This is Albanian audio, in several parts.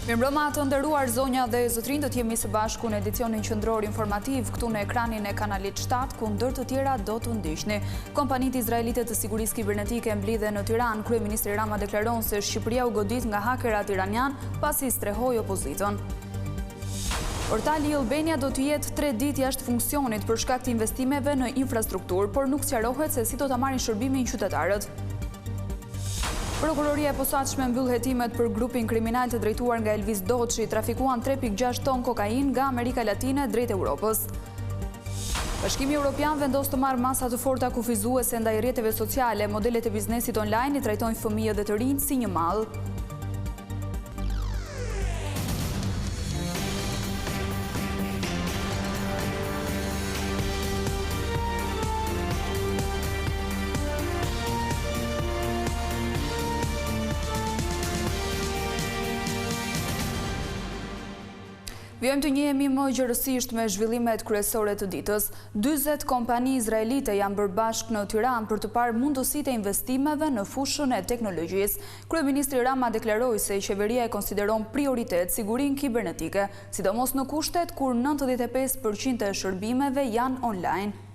Mirëmbrëma të nderuar zonja dhe zotrin, do t'jemi së bashku në edicionin qendror informativ këtu në ekranin e kanalit 7, ku ndër të tjera do të ndiqni. Kompanitë izraelite të sigurisë kibernetike mblidhen në Tiranë. Kryeministri Rama deklaron se Shqipëria u godit nga hakerat iranian pasi strehoi opozitën. Portali Albania do të jetë 3 ditë jashtë funksionit për shkak të investimeve në infrastrukturë, por nuk sqarohet se si do ta marrin shërbimin qytetarët. Prokuroria e posaçme mbyll hetimet për grupin kriminal të drejtuar nga Elvis Doçi, trafikuan 3.6 ton kokain nga Amerika Latine drejt Europës. Bashkimi Evropian vendos të marrë masa të forta kufizuese ndaj rrjeteve sociale. Modelet e biznesit online i trajtojnë fëmijët dhe të rinjt si një mall. Vjojmë të njehemi më gjërësisht me zhvillimet kryesore të ditës. 40 kompani izraelite janë bërë bashkë në Tiranë për të parë mundësitë e investimeve në fushën e teknologjisë. Kryeministri Rama deklaroi se qeveria e konsideron prioritet sigurinë kibernetike, sidomos në kushtet kur 95% e shërbimeve janë online.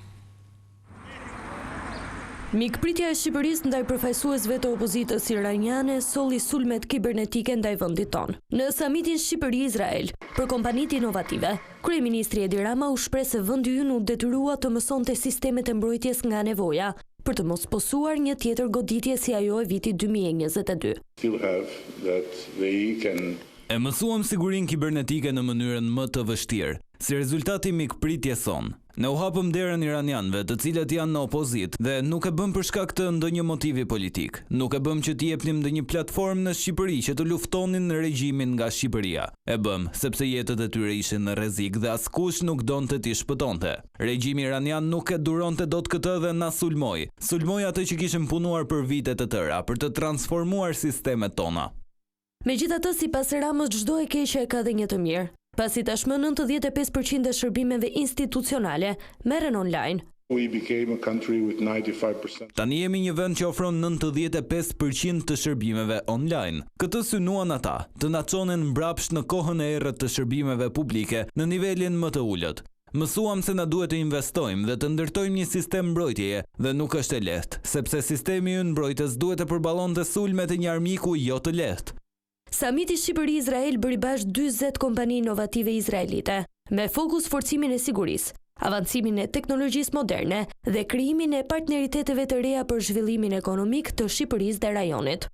Mikpritja e Shqipërisë ndaj përfaqësuesve të opozitës iraniane solli sulmet kibernetike ndaj vendit tonë. Në samitin Shqipëri-Izrael, për kompanitë inovative, kryeministri Edi Rama u shpreh se vendi ynë u detyrua të mësonte sistemet e mbrojtjes nga nevoja, për të mos posuar një tjetër goditje si ajo e vitit 2022. E mësuam sigurinë kibernetike në mënyrën më të vështirë. Si rezultati mikpritjes son, ne u hapëm derën iranianëve, të cilët janë në opozitë dhe nuk e bëm për shkak të ndonjë motivi politik. Nuk e bëm që t'i jepnim ndonjë platformë në Shqipëri që të luftonin regjimin nga Shqipëria. E bëm sepse jetët e tyre ishin në rrezik dhe askush nuk donte t'i shpëtonte. Regjimi iranian nuk e duronte dot këtë dhe na sulmoi. Sulmoi atë që kishim punuar për vite të tëra për të transformuar sistemet tona. Megjithatë, sipas Ramës, çdo e keqe ka dhe një të mirë. Pasi tashmë 95% e shërbimeve institucionale merren online. Tani jemi një vend që ofron 95% të shërbimeve online. Këtë synuan ata, të na çonin mbrapsht në kohën e errët të shërbimeve publike në nivelin më të ulët. Mësuam se na duhet të investojmë dhe të ndërtojmë një sistem mbrojtjeje dhe nuk është e lehtë, sepse sistemi ynë mbrojtës duhet të përballonte sulmet e një armiku jo të lehtë. Samiti Shqipëri-Izrael bëri bashkë 40 kompani inovative izraelite, me fokus forcimin e sigurisë, avancimin e teknologjisë moderne dhe krijimin e partneriteteve të reja për zhvillimin ekonomik të Shqipërisë dhe rajonit.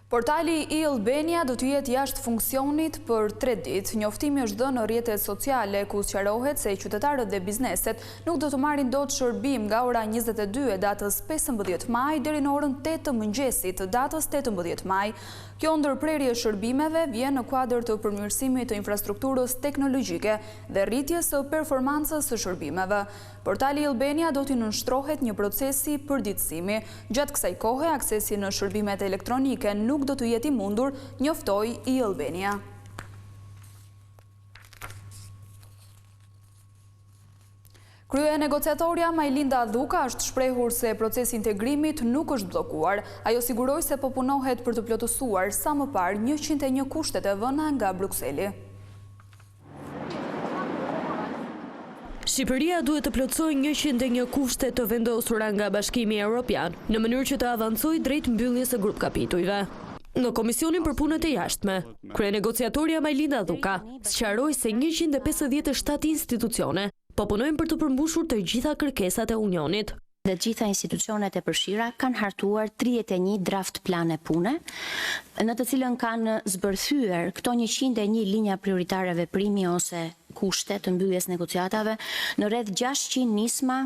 Portali e-Albania do të jetë jashtë funksionit për 3 ditë. Njoftimi është dhënë në rrjetet sociale ku sqarohet se qytetarët dhe bizneset nuk do të marrin dot shërbim nga ora 22 e datës 15 maj deri në orën 8 të mëngjesit të datës 18 maj. Kjo ndërprerje e shërbimeve vjen në kuadër të përmirësimit të infrastrukturës teknologjike dhe rritjes së performancës së shërbimeve. Portali e-Albania do t'i nënshtrohet një procesi përditësimi. Gjatë kësaj kohe, aksesi në shërbimet elektronike nuk do të jetë i mundur, njoftoi e-Albania. Krye negociatorja Majlinda Dhuka është shprehur se procesi integrimit nuk është bllokuar. Ajo siguroi se po punohet për të plotësuar sa më parë 101 kushtet e vëna nga Brukseli. Shqipëria duhet të plotësojë 101 kushte të vendosura nga Bashkimi Evropian, në mënyrë që të avancojë drejt mbylljes së grup kapitujve. Në Komisionin për Punët e Jashtme, kryenegociatorja Majlinda Dhuka sqaroi se 157 institucione po punojnë për të përmbushur të gjitha kërkesat e Unionit. Dhe gjitha institucionet e përfshira kanë hartuar 31 draft plane pune, në të cilën kanë zbërthyer këto 101 linja prioritare veprimi ose kushte të mbylljes negociatave në rreth 600 nisma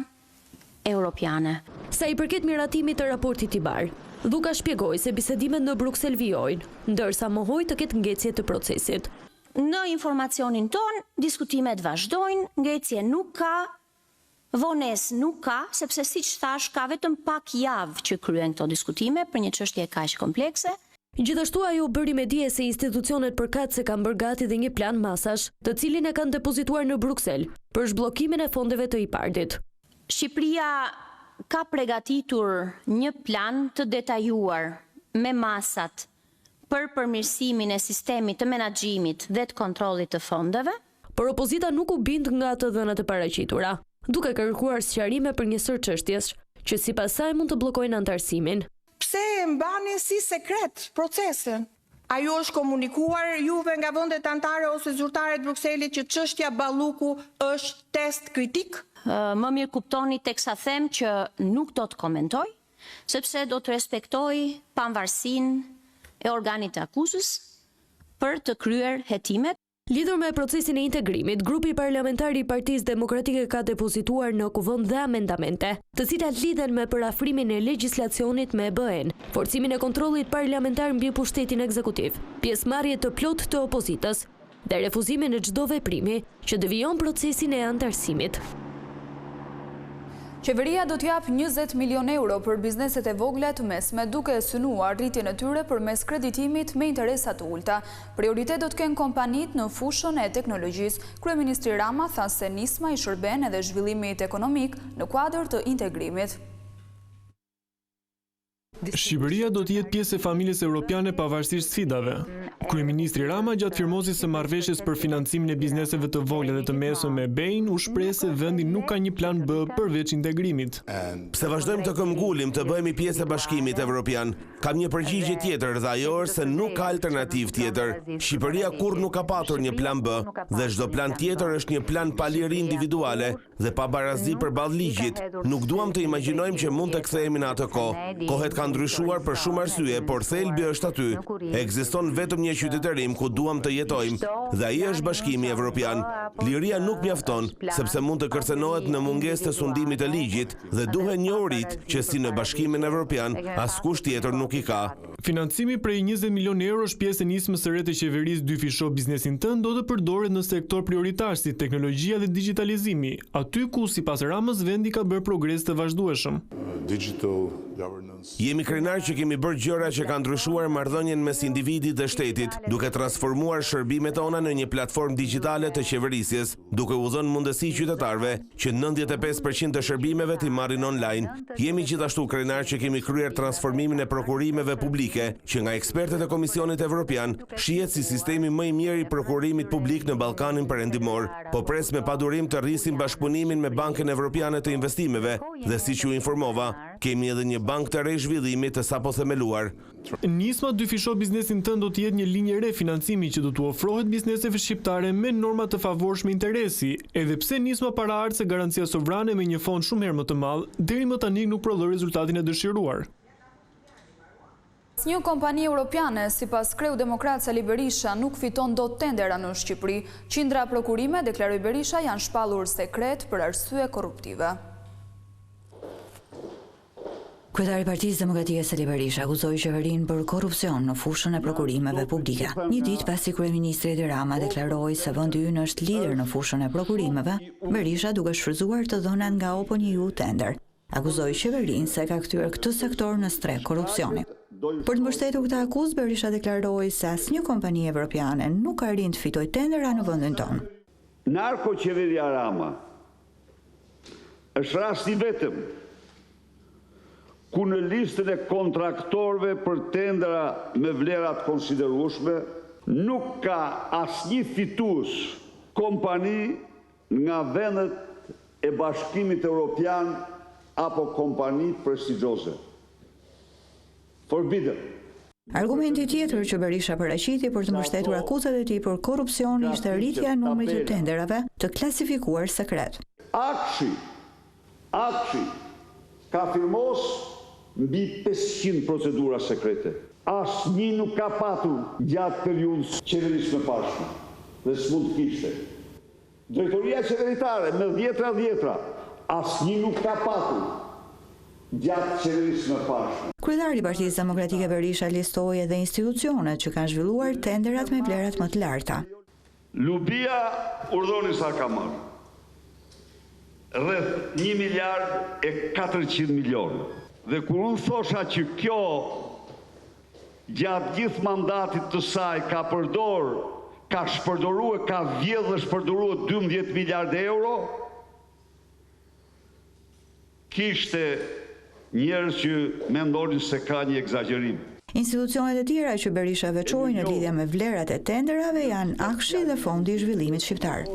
europiane. Sa i përket miratimit të raportit Tibar, Dhuka shpjegoi se bisedimet në Bruksel vijojnë, ndërsa mohoi të ketë ngecje të procesit. Në informacionin ton, diskutimet vazhdojnë, ngecje nuk ka, vones nuk ka, sepse siç thash ka vetëm pak javë që kryen këto diskutime për një çështje kaq komplekse. Gjithashtu ajo bëri me dije se institucionet përkatëse kanë bërë gati dhe një plan masash, të cilin e kanë depozituar në Bruksel për zhbllokimin e fondeve të IPARD-it. Shqipëria ka përgatitur një plan të detajuar me masat për përmirësimin e sistemit të menaxhimit dhe të kontrollit të fondeve. Por opozita nuk u bind nga të dhënat e paraqitura, duke kërkuar sqarime për një sër çështjesh që sipas saj mund të bllokojnë antarësimin. Pse e mbani si sekret procesin? A ju është komunikuar juve nga vendet anëtare ose zyrtare të Brukselit që çështja Balluku është test kritik? Më mirë kuptoni teksa them që nuk do të komentoj, sepse do të respektoj pavarësinë e organit të akuzës për të kryer hetimet. Lidhur me procesin e integrimit, grupi parlamentar i Partisë Demokratike ka depozituar në kuvend dhe amendamente, të cilat lidhen me parafrimin e legjislacionit me BE-n, forcimin e kontrollit parlamentar mbi pushtetin ekzekutiv, pjesëmarrje të plotë të opozitës dhe refuzimin e çdo veprimi që devijon procesin e antarësimit. Qeveria do t'jap 20 milion euro për bizneset e vogla të mesme, duke synuar rritjen e tyre përmes kreditimit me interesa të ulta. Prioritet do të kenë kompanitë në fushën e teknologjisë. Kryeministri Rama tha se nisma i shërben edhe zhvillimit ekonomik në kuadër të integrimit. Shqipëria do të jetë pjesë e familjes europiane pavarësisht sfidave. Kryeministri Rama gjatë firmosjes së marrëveshjes për financimin e bizneseve të vogla dhe të mesme me BE-n u shpreh se vendi nuk ka një plan B përveç integrimit. Pse vazhdojmë të këmbgullim të bëhemi pjesë e Bashkimit Evropian, kam një përgjigje tjetër dhe ajo është se nuk ka alternativë tjetër. Shqipëria kurrë nuk ka patur një plan B dhe çdo plan tjetër është një plan pa liri individuale dhe pa barazi përballë ligjit. Nuk duam të imagjinojmë që mund të kthehemi në atë kohë. Kohet ka ndryshuar për shumë arsye, por thelbi është aty. Ekziston vetëm një qytetërim ku duam të jetojmë dhe ai është Bashkimi Evropian. Liria nuk mjafton, sepse mund të kërcenohet në mungesë të sundimit të ligjit dhe duhet njohurit që si në Bashkimin Evropian askush tjetër nuk i ka. Financimi prej 20 milion euro është pjesë e nismës së re të qeverisë dy fisho biznesin tënd do të përdoret në sektor prioritar si teknologjia dhe digitalizimi, aty ku sipas Ramës vendi ka bërë progres të vazhdueshëm. Jemi krenar që kemi bërë gjëra që kanë ndryshuar marrëdhënien mes individit dhe shtetit, duke transformuar shërbimet tona në një platformë digjitale të qeverisjes, duke u dhënë mundësi qytetarëve që 95% të shërbimeve t'i marrin online. Jemi gjithashtu krenar që kemi kryer transformimin e prokurimeve publike, që nga ekspertët e Komisionit Evropian shihet si sistemi më i mirë i prokurimit publik në Ballkanin Perëndimor, po pres me padurim të rrisim bashkëpunimin me Bankën Evropiane të Investimeve dhe siç ju informova, kemi edhe një bankë të re zhvillimit të sapo themeluar. Nisma dy fisho biznesin tënd do të jetë një linjë re financimi që do t'u ofrohet bizneseve shqiptare me norma të favorshme interesi, edhe pse nisma paraardh se garancia sovrane me një fond shumë herë më të madh, deri më tani nuk prodhoi rezultatin e dëshiruar. Një kompani europiane, sipas kreu demokrat Sali Berisha, nuk fiton dot tendera në Shqipëri. Qindra prokurime, deklaroi Berisha, janë shpallur sekret për arsye korruptive. Kryetari i Partisë Demokratike Sali Berisha akuzoi qeverinë për korrupsion në fushën e prokurimeve publike. Një ditë pasi kryeministri Edi Rama deklaroi se vendi ynë është lider në fushën e prokurimeve, Berisha, duke shfrytzuar të dhënat nga OpenEU Tender, akuzoi qeverinë se ka kthyer këtë sektor në strek korrupsioni. Për të mbështetur këtë akuzë, Berisha deklaroi se asnjë kompani evropiane nuk ka rinë të fitojë tendera në vendin tonë. Narkoqeveria Rama është rasti vetëm ku në listën e kontraktorëve për tendera me vlera të konsiderueshme nuk ka asnjë fitues kompani nga vendet e Bashkimit Evropian apo kompani prestigjioze. Forbidden. Argumenti tjetër që Berisha paraqiti për të mbështetur akuzat e tij për korrupsion ishte rritja e numrit të tenderave të klasifikuar sekret. Akshi ka firmos mbi 500 procedura sekrete. Asnjë nuk ka patur gjatë periudhës qeverisë së pashme dhe s'mund të kishte. Drejtoria qeveritare me dhjetra, asnjë nuk ka patur gjatë qeverisë së pashme. Kryetari i Partisë Demokratike Berisha listoi edhe institucionet që kanë zhvilluar tenderat me vlerat më të larta. Lubia urdhoni sa ka marrë. Rreth 1 miliard e 400 milion. Dhe kur unë thosha që kjo gjatë gjithë mandatit të saj ka shpërdoruar, ka vjedhë dhe shpërdoruar 12 miliard euro, kishte njerëz që mendonin se ka një egzagerim. Institucionet e tjera që Berisha veçoi në lidhje me vlerat e tenderave janë Akshi dhe Fondi i Zhvillimit Shqiptar.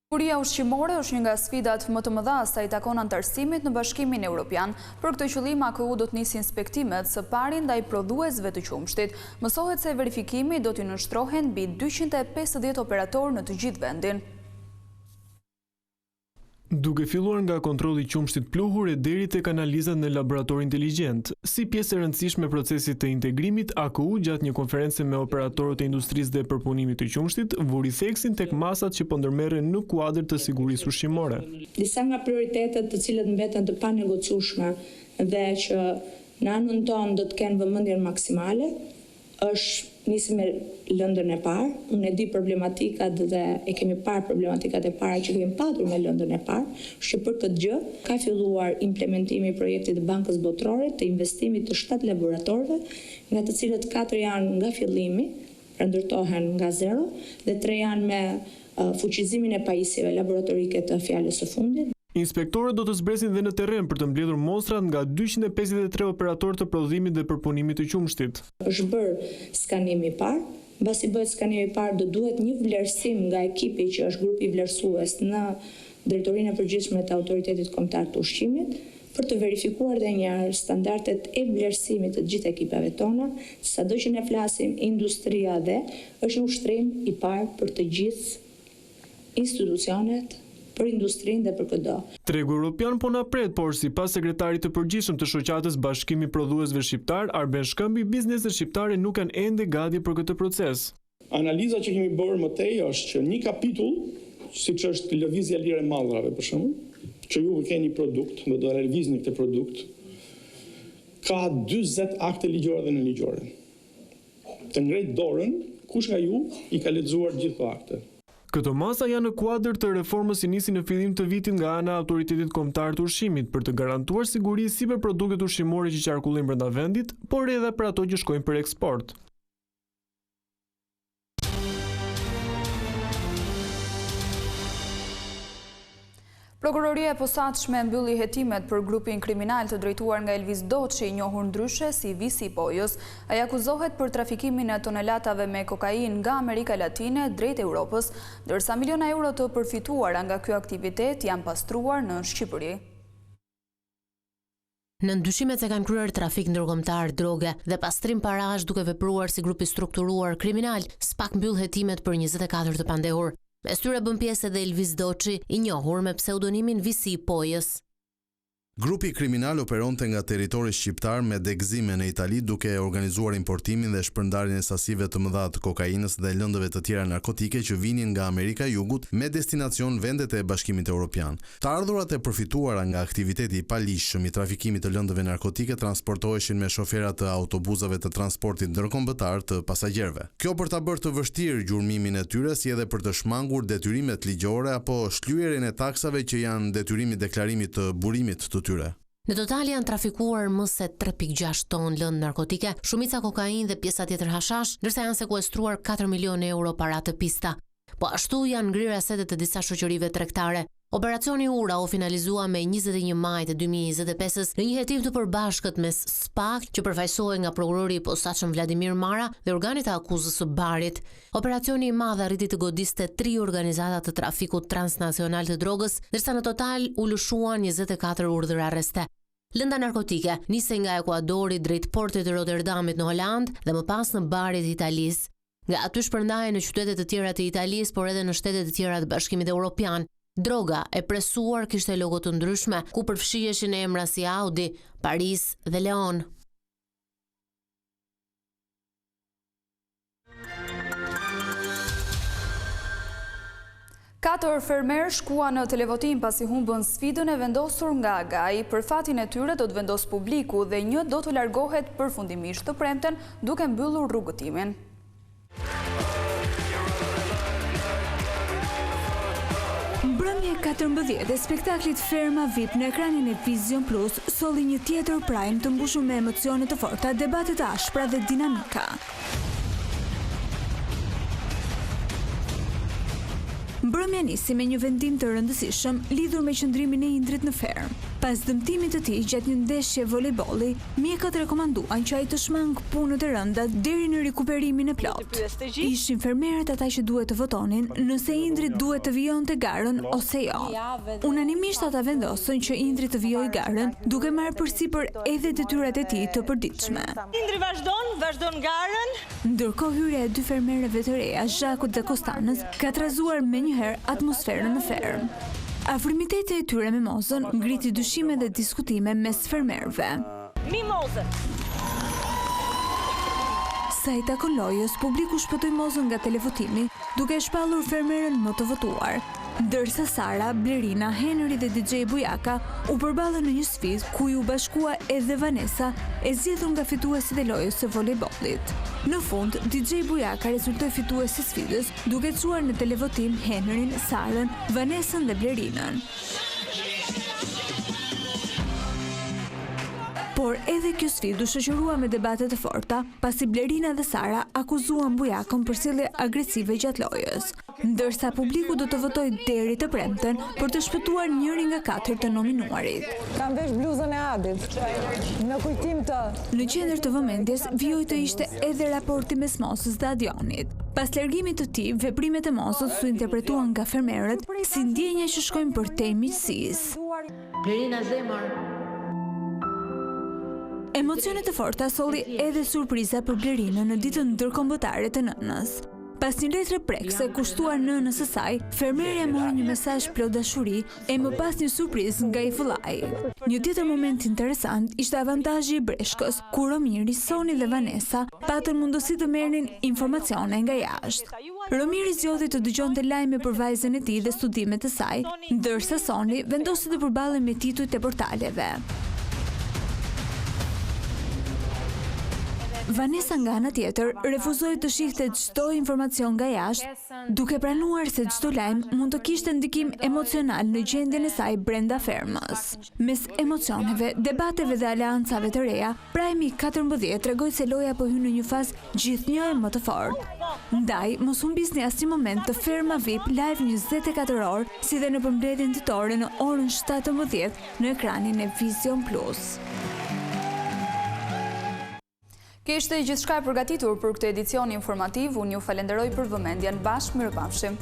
Siguria ushqimore është një nga sfidat më të mëdha sa i takon anëtarësimit në Bashkimin Evropian. Për këtë qëllim AKU do të nisë inspektimet së pari ndaj prodhuesve të qumshtit. Mësohet se verifikimi do t'i nënshtrohen mbi 250 operatorë në të gjithë vendin. Duke filluar nga kontrolli i qumshtit pluhur e deri tek analizat në laborator inteligjent, si pjesë e rëndësishme e procesit të integrimit, AKU gjatë një konferencë me operatorët e industrisë dhe përpunimit të qumshtit vuri theksin tek masat që po ndërmerren në kuadër të sigurisë ushqimore. Disa nga prioritetet të cilët mbeten të panegociueshme dhe që në anën tonë do të kenë vëmendjen maksimale është nisi me lëndën e parë. Unë e di problematikat dhe e kemi parë problematikat e para që kemi patur me lëndën e parë, që për këtë gjë ka filluar implementimi i projektit të Bankës Botërore të investimit të 7 laboratorëve, nga të cilët 4 janë nga fillimi, pra ndërtohen nga zero, dhe 3 janë me fuqizimin e pajisjeve laboratorike të fjalës së fundit. Inspektorët do të zbresin dhe në terren për të mbledhur mostrat nga 253 operatorë të prodhimit dhe përpunimit të qumshtit. Është bërë skanimi i parë, mbasi bëhet skanimi i parë do duhet një vlerësim nga ekipi që është grupi vlerësues në Drejtorinë e Përgjithshme të Autoritetit Kombëtar të Ushqimit për të verifikuar dhe një standardet e vlerësimit të gjithë ekipave tona, sado që ne flasim industria dhe është një ushtrim i parë për të gjithë institucionet për industrinë dhe për këdo. Tregu Europian po na pret, por sipas sekretarit të përgjithshëm të shoqatës Bashkimi Prodhuesve Shqiptar, Arben Shkëmbi, bizneset shqiptare nuk kanë ende gati për këtë proces. Analiza që kemi bërë më tej është që një kapitull, siç është lëvizja lirë e mallrave për shembull, që ju keni produkt dhe do realizni këtë produkt, ka 40 akte ligjore dhe nënligjore. Të ngrej dorën, kush nga ju i ka lexuar gjithë akte? Këto masa janë në kuadër të reformës që nisi në fillim të vitit nga ana e Autoritetit Kombëtar të Ushqimit për të garantuar siguri si për produktet ushqimore që qarkullojnë brenda vendit, por edhe për ato që shkojnë për eksport. Prokuroria e posaçme mbylli hetimet për grupin kriminal të drejtuar nga Elvis Doçi, i njohur ndryshe si Visi Pojës. Ai akuzohet për trafikimin e tonelatave me kokainë nga Amerika Latine drejt Europës, ndërsa miliona euro të përfituara nga ky aktivitet janë pastruar në Shqipëri. Në ndyshimet se kanë kryer trafik ndërkombëtar droge dhe pastrim parash duke vepruar si grup i strukturuar kriminal, SPAK mbyll hetimet për 24 të pandehur. Me tyre bën pjesë edhe Elvis Doçi, i njohur me pseudonimin Visi Pojës. Grupi kriminal operonte nga territori shqiptar me degëzime në Itali duke organizuar importimin dhe shpërndarjen e sasive të mëdha të kokainës dhe lëndëve të tjera narkotike që vinin nga Amerika e Jugut me destinacion vendet e Bashkimit Evropian. Të ardhurat e përfituara nga aktiviteti i palishëm i trafikimit të lëndëve narkotike transportoheshin me shoferat të autobusave të transportit ndërkombëtar të pasagjerëve. Kjo për ta bërë të vështirë gjurmimin e tyre si edhe për të shmangur detyrimet ligjore apo shlyerjen e taksave që janë detyrimi deklarimit të burimit të tyre. Në total janë trafikuar më se 3.6 ton lëndë narkotike, shumica kokainë dhe pjesa tjetër hashash, ndërsa janë sekuestruar 4 milionë euro para të pista. Po ashtu janë ngrirë asetet të disa shoqërive tregtare. Operacioni Ura u finalizua me 21 maj të 2025 në një hetim të përbashkët mes SPAK, që përfaqësohej nga prokurori i posaçëm Vladimir Mara dhe organit të akuzës së Barit. Operacioni i madh arriti të godiste 3 organizata të trafikut transnacional të drogës, ndërsa në total u lëshuan 24 urdhër arreste. Lënda narkotike nisej nga Ekuadori drejt portit të Rotterdamit në Holand dhe më pas në barit të Italisë. Nga aty shpërndahej në qytete të tjera të Italisë, por edhe në shtete të tjera të Bashkimit Evropian. Droga e presuar kishte logo të ndryshme, ku përfshiheshin emra si Audi, Paris dhe Leon. Katër fermer shkuan në televotim pasi humbën sfidën e vendosur nga Agai. Për fatin e tyre do të vendos publiku dhe një do të largohet përfundimisht të premten duke mbyllur rrugëtimin. Mbrëmje 14 e spektaklit Ferma VIP në ekranin e Vision Plus solli një tjetër prime të mbushur me emocione të forta, debate të ashpra dhe dinamika. Mbrëmja nisi me një vendim të rëndësishëm lidhur me qëndrimin e Indrit në ferm. Pas dëmtimit të tij gjatë një ndeshje volejbolli, mjekët rekomanduan që ai të shmang punët e rënda deri në rikuperimin e plot. Ishin fermerët ata që duhet të votonin nëse Indri duhet të vijonte garën ose jo. Unanimisht ata vendosën që Indri të vijojë garën, duke marrë përsipër edhe detyrat e tij të përditshme. Indri vazhdon garën. Ndërkohë hyrja e dy fermerëve të reja, Zhakut dhe Kostanës, ka trazuar menjëherë atmosferën në ferm. Afrimiteti e tyre me Mozën ngriti dyshime dhe diskutime mes fermerëve. Mimozën. Sa i takon lojës, publiku shpëtoi Mozën nga televotimi, duke shpallur fermerën më të votuar. Ndërsa Sara, Blerina, Henry dhe DJ Bujaka u përballën në një sfidë ku u bashkua edhe Vanessa, e zgjedhur nga fituesit e lojës së volejbollit. Në fund, DJ Bujaka rezultoi fituesi i sfidës, duke çuar në televotim Henryn, Sarën, Vanessën dhe Blerinën. Por edhe kjo sfidë u shoqërua me debate të forta, pasi Blerina dhe Sara akuzuan Bujakën për sjellje agresive gjatë lojës, ndërsa publiku do të votojë deri të premten për të shpëtuar njërin nga 4 të nominuarit. Kam vesh bluzën e Adit. Në kujtim të... Në qendër të vëmendjes vijoi të ishte edhe raporti mes Mosës dhe Adionit. Pas largimit të tij, veprimet e Mosës u interpretuan nga fermerët si ndjenja që shkojnë përtej miqësisë. Blerina zemër. Emocionet e forta solli edhe surpriza për Blerinën në ditën ndërkombëtare të nënës. Pas një letre prekse kushtuar nënës së saj, fermerja mori një mesazh plot dashuri e më pas një surprizë nga i vëllai. Një tjetër moment interesant ishte avantazhi i breshkës, ku Romiri, Soni dhe Vanessa patën mundësi të merrnin informacione nga jashtë. Romiri zgjodhi të dëgjonte lajme për vajzën e tij dhe studimet e saj, ndërsa Soni vendosi të përballej me titujt e portaleve. Vanessa nga ana tjetër refuzoi të shihte çdo informacion nga jashtë, duke pranuar se çdo lajm mund të kishte ndikim emocional në gjendjen e saj brenda fermës. Mes emocioneve, debateve dhe aleancave të reja, Prime 14 tregoi se loja po hyn në një fazë gjithnjë më të fortë. Ndaj, mos humbisni asnjë moment të Ferma VIP live 24 orë, si dhe në përmbledhjen ditore në orën 17 në ekranin e Vision Plus. Kjo ishte gjithçka e përgatitur për këtë edicion informativ. Unë ju falenderoj për vëmendjen. Bashkë mirupafshim.